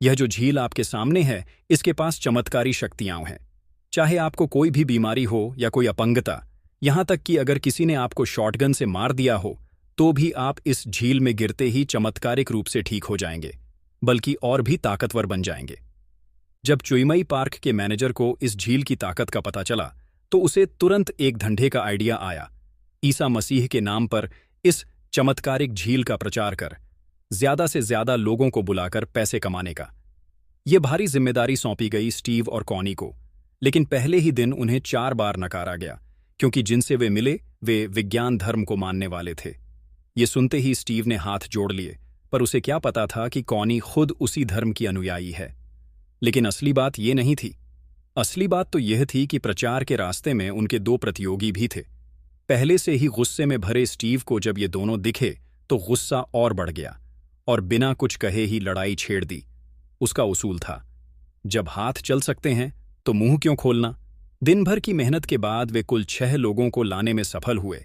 यह जो झील आपके सामने है, इसके पास चमत्कारी शक्तियां हैं। चाहे आपको कोई भी बीमारी हो या कोई अपंगता, यहां तक कि अगर किसी ने आपको शॉटगन से मार दिया हो, तो भी आप इस झील में गिरते ही चमत्कारिक रूप से ठीक हो जाएंगे, बल्कि और भी ताकतवर बन जाएंगे। जब चुइमई पार्क के मैनेजर को इस झील की ताकत का पता चला, तो उसे तुरंत एक धंधे का आइडिया आया। ईसा मसीह के नाम पर इस चमत्कारिक झील का प्रचार कर ज्यादा से ज्यादा लोगों को बुलाकर पैसे कमाने का। ये भारी जिम्मेदारी सौंपी गई स्टीव और कॉनी को, लेकिन पहले ही दिन उन्हें 4 बार नकारा गया, क्योंकि जिनसे वे मिले वे विज्ञान धर्म को मानने वाले थे। ये सुनते ही स्टीव ने हाथ जोड़ लिए, पर उसे क्या पता था कि कॉनी खुद उसी धर्म की अनुयायी है। लेकिन असली बात ये नहीं थी। असली बात तो यह थी कि प्रचार के रास्ते में उनके 2 प्रतियोगी भी थे। पहले से ही गुस्से में भरे स्टीव को जब ये दोनों दिखे तो गुस्सा और बढ़ गया और बिना कुछ कहे ही लड़ाई छेड़ दी। उसका उसूल था, जब हाथ चल सकते हैं तो मुंह क्यों खोलना। दिन भर की मेहनत के बाद वे कुल 6 लोगों को लाने में सफल हुए।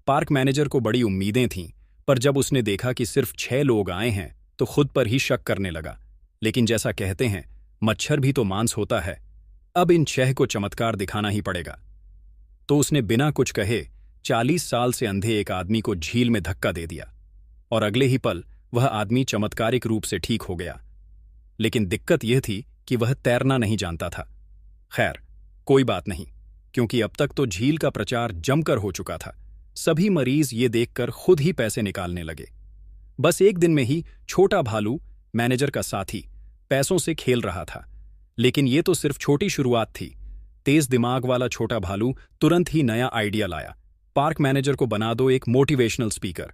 पार्क मैनेजर को बड़ी उम्मीदें थीं, पर जब उसने देखा कि सिर्फ 6 लोग आए हैं तो खुद पर ही शक करने लगा। लेकिन जैसा कहते हैं, मच्छर भी तो मांस होता है, अब इन 6 को चमत्कार दिखाना ही पड़ेगा। तो उसने बिना कुछ कहे 40 साल से अंधे एक आदमी को झील में धक्का दे दिया, और अगले ही पल वह आदमी चमत्कारिक रूप से ठीक हो गया। लेकिन दिक्कत यह थी कि वह तैरना नहीं जानता था। खैर, कोई बात नहीं, क्योंकि अब तक तो झील का प्रचार जमकर हो चुका था। सभी मरीज ये देखकर खुद ही पैसे निकालने लगे। बस एक दिन में ही छोटा भालू, मैनेजर का साथी, पैसों से खेल रहा था। लेकिन ये तो सिर्फ छोटी शुरुआत थी। तेज दिमाग वाला छोटा भालू तुरंत ही नया आइडिया लाया। पार्क मैनेजर को बना दो एक मोटिवेशनल स्पीकर,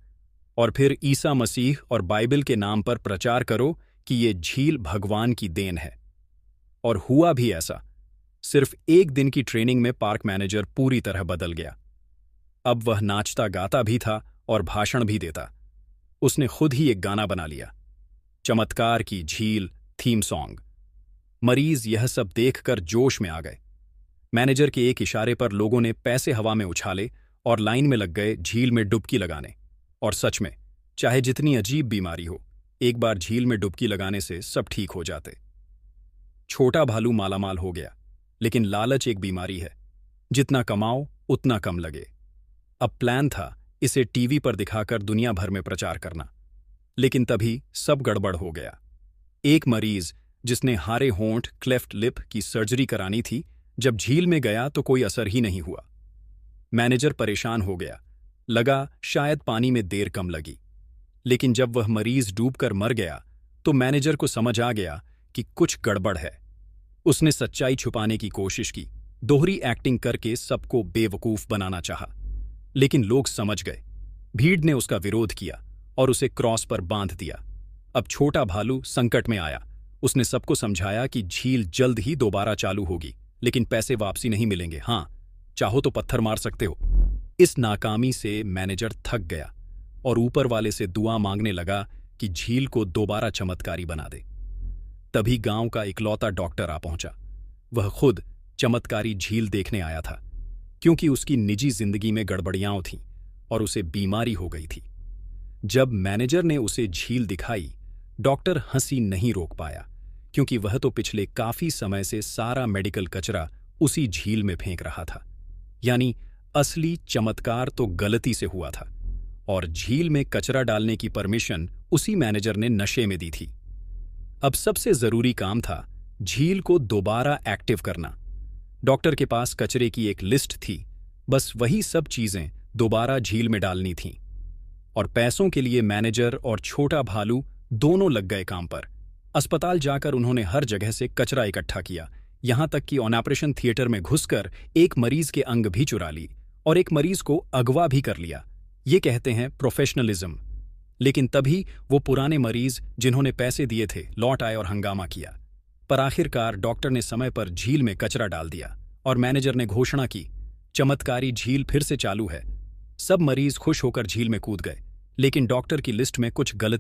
और फिर ईसा मसीह और बाइबल के नाम पर प्रचार करो कि ये झील भगवान की देन है। और हुआ भी ऐसा। सिर्फ एक दिन की ट्रेनिंग में पार्क मैनेजर पूरी तरह बदल गया। अब वह नाचता गाता भी था और भाषण भी देता। उसने खुद ही एक गाना बना लिया, चमत्कार की झील थीम सॉन्ग। मरीज यह सब देखकर जोश में आ गए। मैनेजर के एक इशारे पर लोगों ने पैसे हवा में उछाले और लाइन में लग गए झील में डुबकी लगाने। और सच में, चाहे जितनी अजीब बीमारी हो, एक बार झील में डुबकी लगाने से सब ठीक हो जाते। छोटा भालू मालामाल हो गया, लेकिन लालच एक बीमारी है, जितना कमाओ उतना कम लगे। अब प्लान था इसे टीवी पर दिखाकर दुनिया भर में प्रचार करना, लेकिन तभी सब गड़बड़ हो गया। एक मरीज जिसने हारे होंठ क्लेफ्ट लिप की सर्जरी करानी थी, जब झील में गया तो कोई असर ही नहीं हुआ। मैनेजर परेशान हो गया, लगा शायद पानी में देर कम लगी। लेकिन जब वह मरीज डूबकर मर गया तो मैनेजर को समझ आ गया कि कुछ गड़बड़ है। उसने सच्चाई छुपाने की कोशिश की, दोहरी एक्टिंग करके सबको बेवकूफ बनाना चाहा। लेकिन लोग समझ गए। भीड़ ने उसका विरोध किया और उसे क्रॉस पर बांध दिया। अब छोटा भालू संकट में आया। उसने सबको समझाया कि झील जल्द ही दोबारा चालू होगी, लेकिन पैसे वापसी नहीं मिलेंगे। हाँ, चाहो तो पत्थर मार सकते हो। इस नाकामी से मैनेजर थक गया और ऊपर वाले से दुआ मांगने लगा कि झील को दोबारा चमत्कारी बना दे। तभी गांव का इकलौता डॉक्टर आ पहुंचा। वह खुद चमत्कारी झील देखने आया था, क्योंकि उसकी निजी जिंदगी में गड़बड़ियां थीं और उसे बीमारी हो गई थी। जब मैनेजर ने उसे झील दिखाई, डॉक्टर हंसी नहीं रोक पाया, क्योंकि वह तो पिछले काफी समय से सारा मेडिकल कचरा उसी झील में फेंक रहा था। यानी असली चमत्कार तो गलती से हुआ था, और झील में कचरा डालने की परमिशन उसी मैनेजर ने नशे में दी थी। अब सबसे जरूरी काम था झील को दोबारा एक्टिव करना। डॉक्टर के पास कचरे की एक लिस्ट थी, बस वही सब चीजें दोबारा झील में डालनी थीं। और पैसों के लिए मैनेजर और छोटा भालू दोनों लग गए काम पर। अस्पताल जाकर उन्होंने हर जगह से कचरा इकट्ठा किया, यहां तक कि ऑपरेशन थिएटर में घुसकर एक मरीज के अंग भी चुरा ली और एक मरीज को अगवा भी कर लिया। ये कहते हैं प्रोफेशनलिज्म। लेकिन तभी वो पुराने मरीज जिन्होंने पैसे दिए थे लौट आए और हंगामा किया। पर आखिरकार डॉक्टर ने समय पर झील में कचरा डाल दिया और मैनेजर ने घोषणा की, चमत्कारी झील फिर से चालू है। सब मरीज खुश होकर झील में कूद गए, लेकिन डॉक्टर की लिस्ट में कुछ गलती